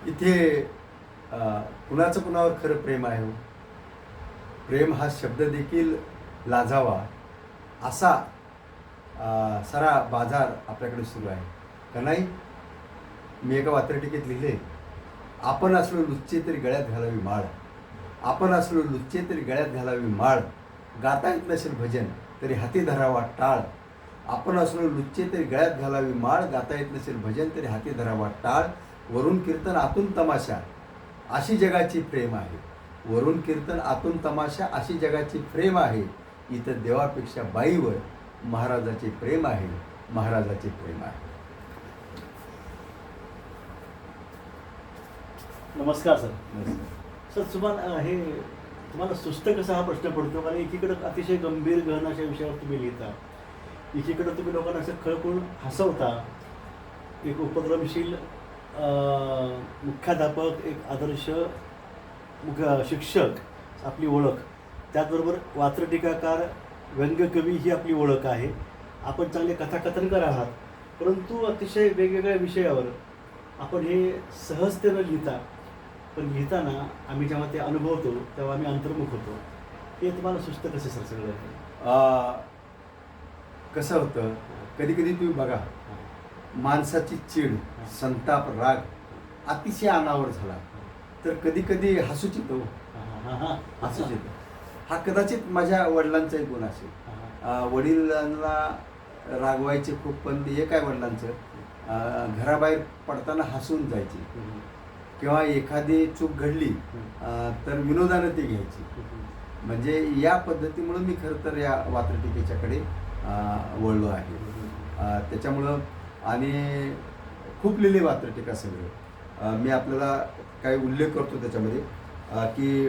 इथे कुणाचं कुणावर खरं प्रेम आहे हो? प्रेम हा शब्द देखील लाजावा असा सारा बाजार आपल्याकडे सुरू आहे का नाही? मी एका वात्रटिकेत लिहिले, आपण असलो लुच्चे तरी गळ्यात घालावी माळ, आपण असलो लुच्चे तरी गळ्यात घालावी माळ, गाता येत नसेल भजन तरी हाती धरावा टाळ, आपण असलो लुच्चे तरी गळ्यात घालावी माळ, गाता येत नसेल भजन तरी हाती धरावा टाळ, वरून कीर्तन आतून तमाशा अशी जगाची प्रेम आहे, वरून कीर्तन आतून तमाशा अशी जगाची प्रेम आहे, इथं देवापेक्षा बाईवर महाराजाचे प्रेम आहे, महाराजाचे प्रेम आहे. नमस्कार सर. सर तुम्हाला सुस्त कसा हा प्रश्न पडतो, कारण एकीकडे अतिशय गंभीर गहन अशा विषयावर तुम्ही लिहिता, एकीकडे तुम्ही लोकांना असं खळखळून हसवता, एक उपक्रमशील मुख्याध्यापक, एक आदर्श शिक्षक आपली ओळख, त्याचबरोबर वात्रटिकाकार, व्यंग्यकवी ही आपली ओळख आहे. आपण चांगले कथाकथनकार आहात, परंतु अतिशय वेगवेगळ्या विषयावर आपण हे सहजतेनं लिहिता. पण लिहिताना आम्ही जेव्हा ते अनुभवतो तेव्हा आम्ही अंतर्मुख होतो. हे तुम्हाला सुस्त कसे सर सगळं? कसं होतं, कधी कधी तुम्ही बघा, माणसाची चीड, संताप, राग अतिशय अनावर झाला तर कधी कधी हसूच येतो, हसूच येतं. हा कदाचित माझ्या वडिलांचा एक गुण असेल. वडिलांना रागवायचे खूप, पण हे काय वडिलांचं घराबाहेर पडताना हसून जायची, किंवा एखादी चूक घडली तर विनोदानं ती घ्यायची. म्हणजे या पद्धतीमुळं मी खरं तर या वात्रटिकेच्याकडे वळलो आहे. त्याच्यामुळं आणि खूप लिहिले वात्रटिका सगळं. मी आपल्याला काही उल्लेख करतो त्याच्यामध्ये की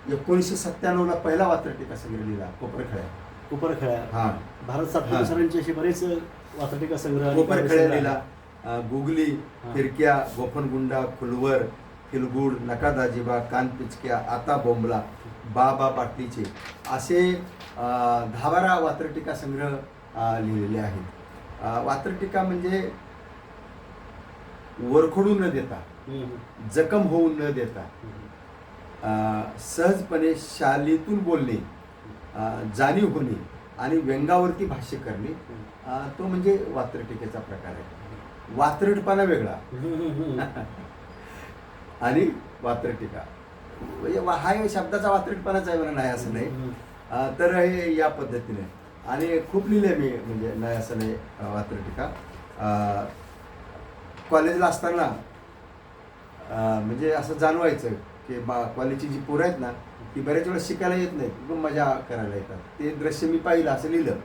1997ला पहिला वात्रटिका संग्रह लिहिला कोपरखळ्या. हां, भारत सातपुते सरांचे असे बरेच वात्रटिका संग्रह, कोपरखळ्या लिहिला, गुगली, फिरक्या, गोफणगुंडा, फुलवर, फिलगुड, नका दाजीबा, कान पिचक्या, आता बोंबला, बा बाटलीचे असे 10-12 वात्रटिका संग्रह लिहिलेले आहेत. वात्रटिका म्हणजे वरखडू न देता, जखम होऊ न देता, सहजपणे शालीतून बोलणे, जाणीव होणे आणि व्यंगावरती भाष्य करणे, तो म्हणजे वात्रटिकेचा प्रकार आहे. वात्रटपणा वेगळा आणि वात्रटिका म्हणजे हा शब्दाचा वात्रटपणाच आहे, म्हणा नाही असं नाही. तर हे या पद्धतीने आणि खूप लिहिले मी, म्हणजे नाही असं नाही. वात्रटिका कॉलेजला असताना म्हणजे असं जाणवायचं की कॉलेजची जी पोरं आहेत ना, ती बऱ्याच वेळा शिकायला येत नाहीत, खूप मजा करायला येतात. ते दृश्य मी पाहिलं. असं लिहिलं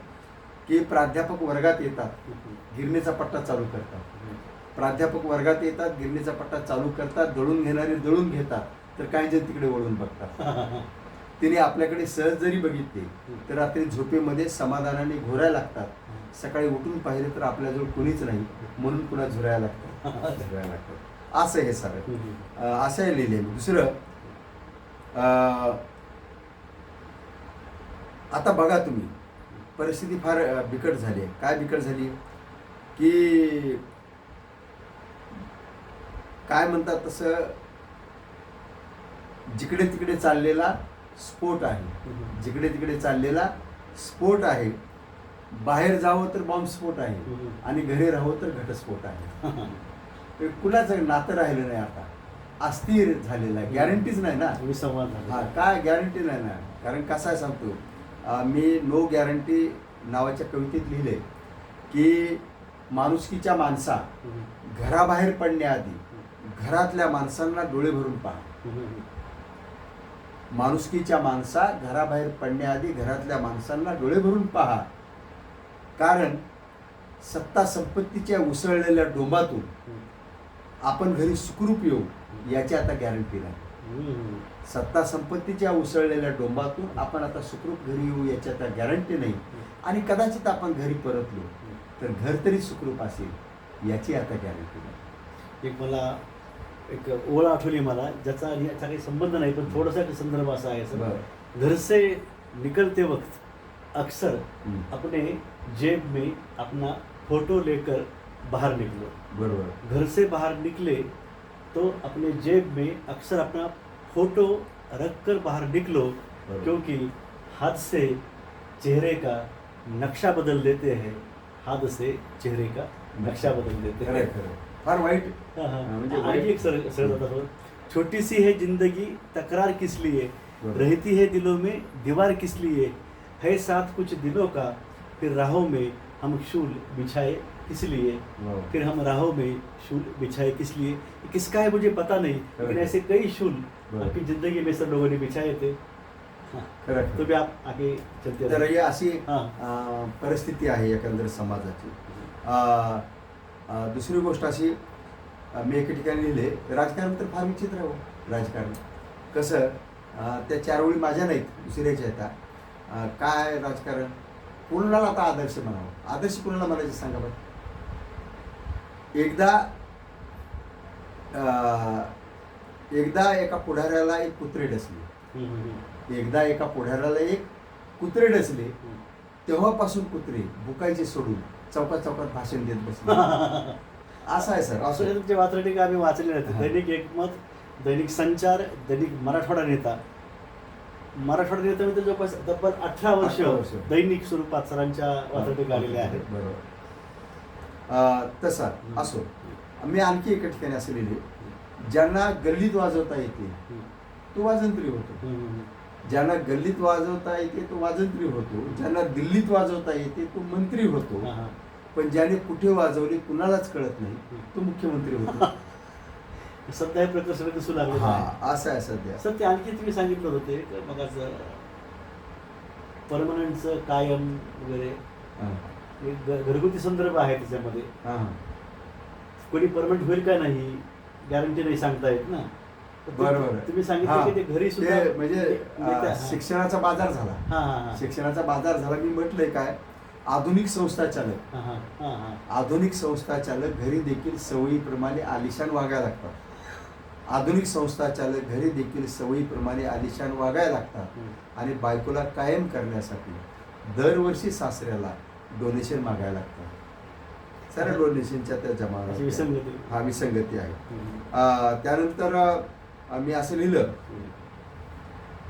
की प्राध्यापक वर्गात येतात, गिरणीचा पट्टा चालू करतात. प्राध्यापक वर्गात येतात, गिरणीचा पट्टा चालू करतात, दळून घेणारे दळून घेतात, तर काही जण तिकडे वळून बघतात. तिने आपल्याकडे सहज जरी बघितले तर रात्री झोपेमध्ये समाधानाने घोरायला लागतात. सकाळी उठून पाहिले तर आपल्याजवळ कुणीच नाही, म्हणून पुन्हा झुरायला लागतात. असं हे सगळं असं हे लिहिले. दुसरं, आता बघा तुम्ही, परिस्थिती फार बिकट झाली आहे. काय बिकट झाली की काय म्हणतात तसं, जिकडे तिकडे चाललेला स्फोट आहे, जिकडे तिकडे चाललेला स्फोट आहे. बाहेर जावं तर बॉम्बस्फोट आहे आणि घरी राहावं तर घटस्फोट आहे. कुणाचं नातं राहिलं नाही, आता अस्थिर झालेलं आहे. गॅरंटीच नाही ना. हा, काय गॅरंटी नाही ना. कारण कसं आहे सांगतो, मी नो गॅरंटी नावाच्या कवितेत लिहिले की माणुसकीच्या माणसा घराबाहेर पडण्याआधी घरातल्या माणसांना डोळे भरून पहा. माणुसकीच्या माणसा घराबाहेर पडण्याआधी घरातल्या माणसांना डोळे भरून पहा, कारण सत्ता संपत्तीच्या उसळलेल्या डोंबातून आपण घरी सुखरूप येऊ याची आता गॅरंटी नाही. सत्ता संपत्तीच्या उसळलेल्या डोंबातून आपण आता सुखरूप घरी येऊ याची आता गॅरंटी नाही. आणि कदाचित आपण घरी परतलो तर घर तरी सुखरूप असेल याची आता गॅरंटी नाही. मला एक ओळ आठवली मला, ज्याचा याचा काही संबंध नाही, पण थोडासा संदर्भ असा आहे सर. घर से निकलते वक्त अक्सर अपने जेब में अपना फोटो लेकर बाहर निकलो. बरोबर. घर से बाहर निकले तो अपने जेब में अक्सर अपना फोटो रख कर बाहर निकलो, बरोबर. क्योंकि हाथ से चेहरे का नक्शा बदल देते हैं, हाथ से चेहरे का नक्शा बदल देते खरं हैं. आहे, खरं आहे. फार वाईट हाँ, हाँ. म्हणजे आणखी वाईट. एक सरळ जाता थोडं. छोटी सी है जिंदगी तकरार किस लिए, बरोबर. रहती है दिलों में दीवार किस लिए, है साथ कुछ दिनों का, फिर राहों में हम शूल बिछाए किस लिए, हो. फिर हम राहों में शूल बिछाए किस लिए. ये किसका है मुझे पता नहीं, लेकिन बरोबर. ऐसे कई शूल बरोबर. आपकी जिंदगी में सब लोगों ने बिछाए थे. हाँ, खरं आहे, तो खरं भी आप आगे चलते आहे. तर रहिए. ही अशी हां. परिस्थिती आहे एकंदर समाजाची. दुसरी गोष्ट अशी, मी एके ठिकाणी लिहिले, राजकारण तर फार विचित्र आहे हो. राजकारण कसं, त्या चार ओळी माझ्या नाहीत, दुसऱ्याच्या आहेत. काय राजकारण, कोणाला आता आदर्श म्हणावं, आदर्श कोणाला म्हणायचे सांगा बरं. एकदा एका पुढाऱ्याला एक कुत्रे डसले, हम्म, हम्म, एकदा एका पुढाऱ्याला एक कुत्रे डसले. हम्म. तेव्हापासून कुत्रे भुकायचे सोडून चौकात चौकात भाषण देत बसले. असं आहे सर, असं असं आहे. तुमचे वात्रटिका आम्ही वाचले होते. हां. दैनिक एकमत, दैनिक संचार, दैनिक मराठवाडा नेता. मराठवाडा नेता म्हणजे जवळपास तब्बल 18 वर्ष 18 वर्ष. दैनिक स्वरूपात सरांच्या वात्रटिका आलेल्या आहेत. बरोबर. तसा असो. मी आणखी एका ठिकाणी असं लिहिले, ज्यांना गल्लीत वाजवता येते तो वाजंत्री होतो, ज्यांना गल्लीत वाजवता येते तो वाजंत्री होतो, ज्यांना दिल्लीत वाजवता येते तो मंत्री होतो, हां, हां. पण ज्याने कुठे वाजवली कुणालाच कळत नाही तो मुख्यमंत्री होतो. सध्या हे प्रकरण सगळे दिसू लागले. हा, असं आहे सध्या. सर ते आणखी तुम्ही सांगितलं होते मग परमनंटचं कायम वगैरे हा, एक घरगुती संदर्भ आहे त्याच्यामध्ये. हा, हा. कोणी परमनंट होईल का नाही गॅरंटी नाही सांगता येत ना. तर ते- बरोबर. तुम्ही सांगितलं हा. की ते घरी सुद्धा ते म्हणजे नेत्या- शिक्षणाचा बाजार झाला. हां, हां, हां. शिक्षणाचा बाजार झाला. मी म्हटलंय काय, आधुनिक संस्था चालक, हां, हां, हां, हां. आधुनिक संस्था चालक घरी देखील सवयीप्रमाणे आलिशान वागायला लागतात. आधुनिक संस्था चालक घरी देखील सवयीप्रमाणे आलिशान वागायला लागतात. हम्म. आणि बायकोला कायम करण्यासाठी दरवर्षी सासऱ्याला डोनेशन मागायला लागतात. साऱ्या डोनेशनच्या त्या जमा अशी विसंगती. हा, विसंगती आहे. हम्म. त्यानंतर मी असं लिहिलं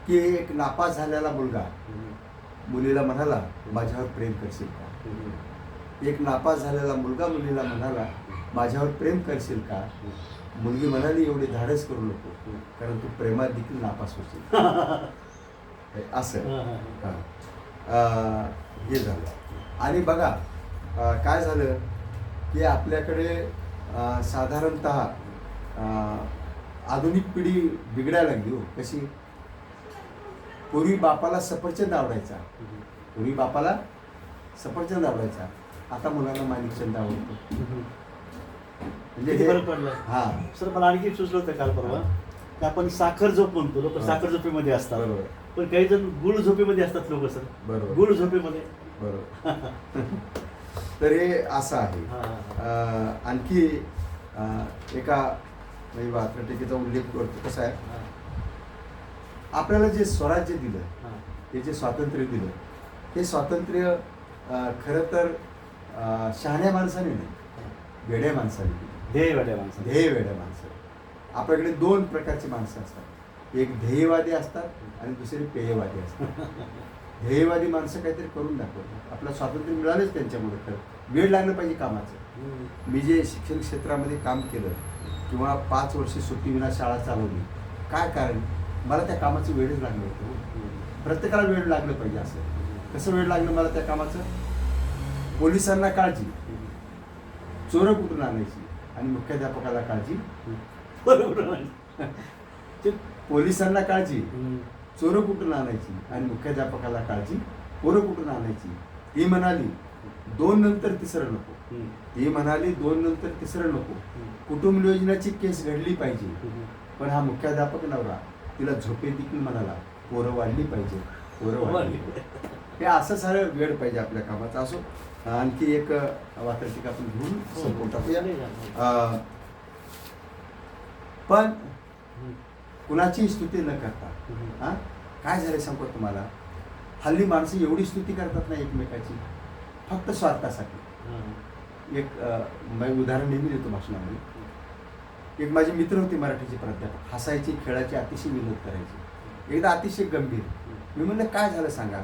की एक नापास झालेला मुलगा हम्म. मुलीला म्हणाला, माझ्यावर प्रेम करशील का. हम्म. एक नापास झालेला मुलगा मुलीला म्हणाला, माझ्यावर प्रेम करशील का. मुलगी म्हणाली, एवढे धाडस करू नको, कारण तू प्रेमात देखील नापास होशील. असं हां, हां, हां. हे झालं. आणि बघा काय झालं की आपल्याकडे साधारणतः आधुनिक पिढी बिघडायला लागली हो. कशी, पूर्वी बापाला सफरचंद आवडायचा, पूर्वी बापाला सफरचंद आवडायचा, आता मुलांना माणिकचंद आवडतो. म्हणजे किती हे- फरक पडला. हा, सर मला आणखी एक सुचलं होतं काल परवा की आपण साखर झोप म्हणतो, लोक हां. साखर झोपेमध्ये असतात. बरोबर, पण काही जण गुळ झोपेमध्ये असतात लोक सर. बरोबर, गुळ झोपेमध्ये. बरोबर. तर हे असं आहे. हां, हां, आणखी एका म्हणजे वात्रटिकेचा उल्लेख करतो. कसा आहे, हां, आपल्याला जे स्वराज्य दिलं, हां. हे जे स्वातंत्र्य दिलं, हे स्वातंत्र्य खरं तर शहाण्या माणसाने नाही, वेड्या माणसाने दिलं. ध्येय वाट्या माणसाने. ध्येय वेड्या माणसं. आपल्याकडे दोन प्रकारची माणसं असतात, एक ध्येयवादी असतात आणि दुसरे पेयवादी असतात. ध्येयवादी माणसं काहीतरी करून दाखवतात. आपलं स्वातंत्र्य मिळालंच त्यांच्यामुळे. तर वेळ लागलं पाहिजे कामाचं. हम्म. मी जे शिक्षण क्षेत्रामध्ये काम केलं किंवा 5 वर्ष सुट्टीविना शाळा चालवली, काय कारण, मला त्या कामाचं वेळच लागलं होतं. प्रत्येकाला वेळ लागलं पाहिजे. असं कसं वेळ लागलं मला त्या कामाचं, पोलिसांना काळजी, चोरं कुठून आणायची, आणि मुख्याध्यापकाला काळजी. बरोबर. ते पोलिसांना काळजी, हम्म. चोरं कुठून आणायची, आणि मुख्याध्यापकाला काळजी, पोरं कुठून आणायची. ती म्हणाली 2 नंतर तिसरं नको, हम्म. ती म्हणाली 2 नंतर तिसरं नको. हम्म. कुटुंब नियोजनाची केस घडली पाहिजे, हम्म. पण हा मुख्याध्यापक नवरा तिला झोपे देखील म्हणाला, पोरं वाढली पाहिजे, पोरं वाढली पाहिजे. हे असं सारं वेळ पाहिजे आपल्या कामाचा. असो, आणखी एक वात्रटिका आपण घेऊन संपवून टाकूया. पण कुणाची स्तुती न करता, हा, काय झालं सांगतो तुम्हाला, हल्ली माणसं एवढी स्तुती करतात ना एकमेकाची, फक्त स्वार्थासाठी. हां. एक मी उदाहरण नेहमी देतो भाषणामध्ये. एक माझे मित्र होते मराठीचे प्राध्यापक, हसायचे, खेळायचे, अतिशय विनोद करायचे. एकदा अतिशय गंभीर, मी म्हणलं काय झालं सांगा.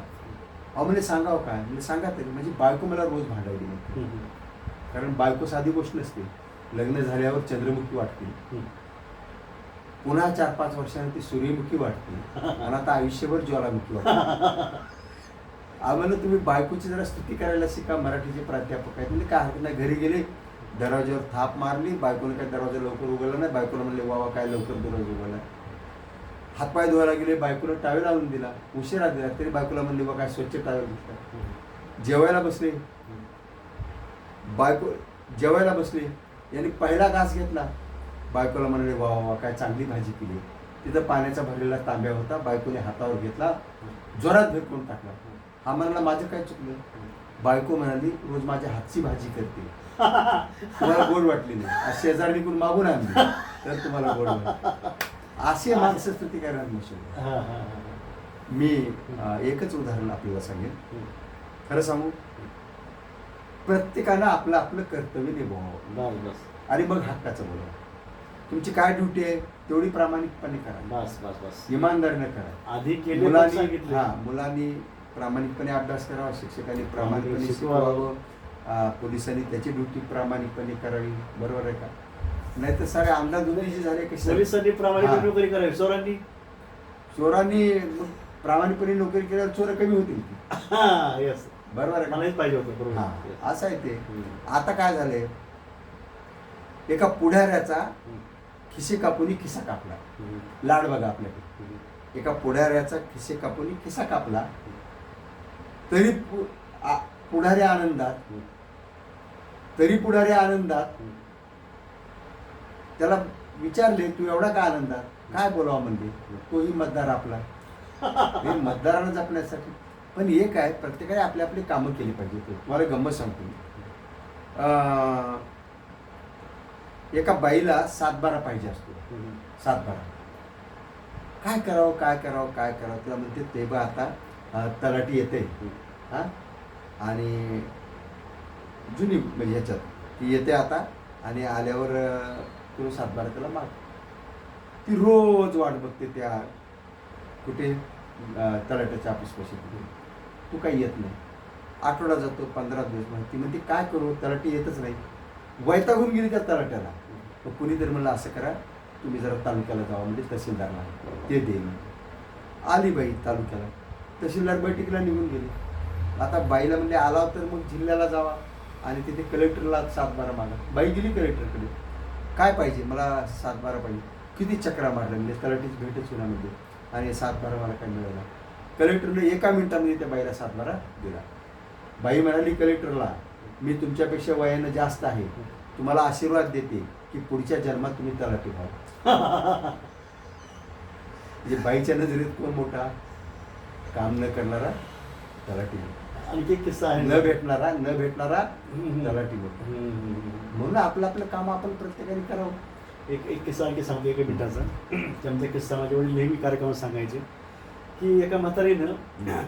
अहो म्हणजे सांगावं काय, म्हणजे सांगा तरी. म्हणजे बायको मला रोज भांडायली म्हणते. कारण बायको साधी गोष्ट नसते. लग्न झाल्यावर चंद्रमुखी वाटते, पुन्हा 4-5 वर्षांनी ती सूर्यमुखी वाटते, आणि आता आयुष्यभर ज्वालामुखी वाटते. आम्हाला तुम्ही बायकोची जरा स्तुती करायला शिका. मराठीचे प्राध्यापक आहेत. म्हणजे काय हरकत नाही. घरी गेले, दरवाज्यावर थाप मारली, बायकोने काय दरवाजा लवकर उघडला नाही. बायकोला म्हणले वा काय लवकर दरवाजा उघडला. हातपाय धुवायला गेले, बायकोला टावेल आणून दिला, उशिरा दिला, तरी बायकोला म्हणले वा काय स्वच्छ टावेल दिसला. जेवायला बसले, बायको जेवायला बसले, यांनी पहिला घास घेतला, बायकोला म्हणाले वा वा काय चांगली भाजी केली. तिथं पाण्याचा भरलेला तांब्या होता, बायकोने हातावर घेतला, जोरात भेटून टाकला. हा म्हणाला माझं काय चुकलं. बायको म्हणाली रोज माझ्या हातची भाजी करते, तुम्हाला गोड वाटली नाही, शेजारणीकडून मागून आणली तर तुम्हाला गोड वाटली. असे माणसं स्तुती करायला नसेल. मी एकच उदाहरण आपल्याला सांगेन. खरं सांगू, प्रत्येकानं आपलं आपलं कर्तव्य निभावावं आणि मग हक्काचं बोलावं. तुमची काय ड्युटी आहे तेवढी प्रामाणिकपणे करा, इमानदारीने करा. आधी मुलांनी प्रामाणिकपणे अभ्यास करावा, शिक्षकांनी प्रामाणिकपणे शिकवावं, पोलिसांनी त्याची ड्युटी प्रामाणिकपणे करावी. बरोबर आहे का? नाही तर सारे अंधाधुंदीचे झाले कसे. पोलिसांनी प्रामाणिकपणे नोकरी करावी, चोरांनी प्रामाणिकपणे नोकरी केल्यावर चोर कमी होतील. बरोबर आहे, मलाच पाहिजे होतं. असं आहे ते. आता काय झालंय, एका पुढाऱ्याचा खिसे कापून खिसा कापला. लाड बघा आपल्याकडे. एका पुढाऱ्याचा खिसे कापून खिसा कापला, तरी पुढारी आनंदात त्याला विचारले तू एवढा का आनंदात, काय बोलावं म्हणजे. तोही मतदार आपला, हे मतदारांना जपण्यासाठी. पण एक आहे, प्रत्येकाने आपली आपली कामं केली पाहिजे. तुम्हाला गंमत सांगतो मी. एका बाईला 7-12 पाहिजे असतो. 7-12 काय करावं तिला म्हणते ते बा आता तलाठी येते हा, आणि जुनी म्हणजे ह्याच्यात ती येते आता, आणि आल्यावर तुला 7-12 त्याला माग. ती रोज वाट बघते त्या कुठे तलाट्याच्या ऑफिसपाशी. तू काही येत नाही. आठवडा जातो, 15 दिवस. ती म्हणते काय करू, तलाठी येतच नाही. वैतागून गेली त्या तलाट्याला. मग कुणीतरी म्हणलं असं करा, तुम्ही जरा तालुक्याला जावा, म्हणजे तहसीलदारला ते देईल. आली बाई तालुक्याला, तहसीलदार बैठकीला निघून गेली. आता बाईला म्हणले आला तर मग जिल्ह्याला जावा आणि तिथे कलेक्टरला 7-12 मागा. बाई गेली कलेक्टरकडे, काय पाहिजे मला 7-12 पाहिजे. किती चक्रा मारल्या म्हणजे तलाठीच भेटच होण्यामध्ये, आणि 7-12 मला काय मिळाला. कलेक्टरने एका मिनिटामध्ये त्या बाईला 7-12 दिला. बाई म्हणाली कलेक्टरला, मी तुमच्यापेक्षा वयानं जास्त आहे, तुम्हाला आशीर्वाद देते की पुढच्या जन्मात तुम्ही तलाठी व्हाल. म्हणजे बाईच्या नजरेत कोण मोठा, काम न करणारा तलाठी. आणखी एक किस्सा आहे, न भेटणारा तलाठी मोठा. म्हणून आपलं काम आपण प्रत्येकाने करावं. एक किस्सा आणखी सांगतो 1 मिनिटाचा. त्यामध्ये किस्सा माझ्या वडील नेहमी कार्यक्रमात सांगायचे की एका म्हातारीनं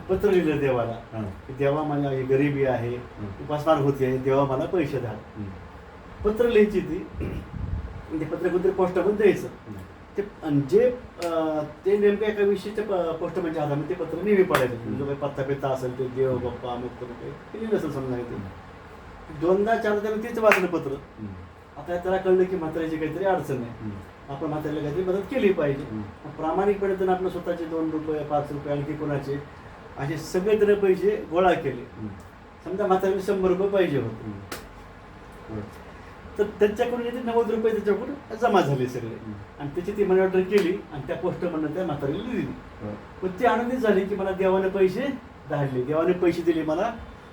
पत्र लिहिलं देवाला की देवा माझ्या गरिबी आहे, उपासमार होते, देवा मला पैसे द्या. पत्र लिहायची ती, ते पत्र कोणतरी पोस्टामध्ये द्यायचं. ते नेमकं एका विषयीच्या पोस्टमॅनच्या हातामध्ये ते पत्र नेहमी पडायचं. जो काही पत्ता पेता असेल ते देव बाप्पा अमुक ते लिहिलं असेल समजा. ते 2दा-4दा त्यानं तेच वाचलं पत्र. आता त्याला कळलं की म्हाताऱ्याची काहीतरी अडचण आहे, आपण म्हाताऱ्याला काहीतरी मदत केली पाहिजे. प्रामाणिकपणे त्यानं आपलं स्वतःचे 2 रुपये 5 रुपये आणखी कोणाचे असे सगळे त्याने पैसे गोळा केले. समजा म्हाताऱ्याला 100 रुपये पाहिजे होते, तर त्यांच्याकडून येते 90 रुपये त्याच्याकडून जमा झाले सगळे, आणि त्याची ती मनी ऑर्डर केली आणि त्या पोस्टमॅननं त्या म्हातारीला दिली. पण ती आनंदित झाली की मला देवाने पैसे धाडले, देवाने पैसे दिले मला.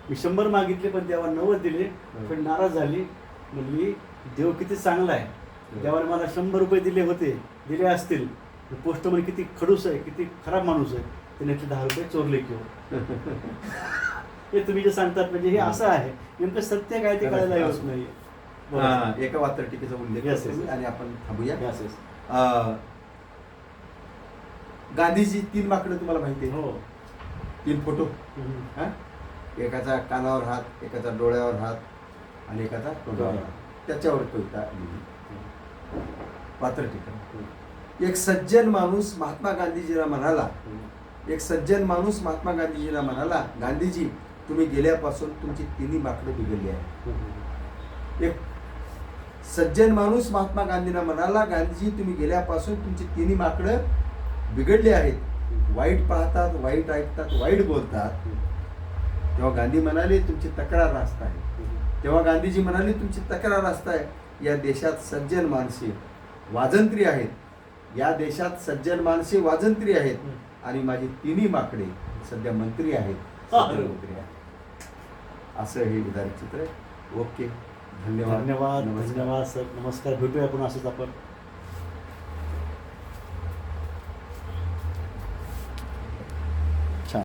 मी 100 मागितले पण देवाने 90 दिले. पण नाराज झाली, म्हणली देव किती चांगला आहे, देवाने मला 100 रुपये दिले असतील. पोस्टमॅन किती खडूस आहे, किती खराब माणूस आहे, त्याने 10 रुपये चोरले किंवा. हे तुम्ही जे सांगतात म्हणजे हे असं आहे, नेमकं सत्य काय ते कळायला होत नाही. एका वात्रटिकेचा उल्लेख करतो आणि आपण थांबूया. गांधीजी 3 माकडं तुम्हाला माहिती आहे. 3 फोटो, एकाचा कानावर हात, एकाचा डोळ्यावर हात आणि एकाचा तोंडावर हात. त्याच्यावर कविता लिहिली. वात्र टीका. एक सज्जन माणूस महात्मा गांधीजीला म्हणाला, एक सज्जन माणूस महात्मा गांधीजीला म्हणाला, गांधीजी तुम्ही गेल्यापासून तुमची तिन्ही माकडं बिघडली आहे. एक सज्जन माणूस महात्मा गांधींना म्हणाला, गांधीजी तुम्ही गेल्यापासून तुमची तिन्ही माकडं बिघडली आहेत. वाईट पाहतात, वाईट ऐकतात, वाईट बोलतात. तेव्हा गांधी म्हणाले तुमची तक्रार रास्त आहे. तेव्हा गांधीजी म्हणाले तुमची तक्रार रास्त आहे. या देशात सज्जन माणसे वाजंत्री आहेत. या देशात सज्जन माणसे वाजंत्री आहेत. आणि माझी तिन्ही माकडे सध्या मंत्री आहेत, मंत्री आहेत. असं हे विधान चित्र आहे. ओके, धन्यवाद. धन्यवाद. नमस्कार. धन्यवाद सर. नमस्कार. भेटूया आपण असंच आपण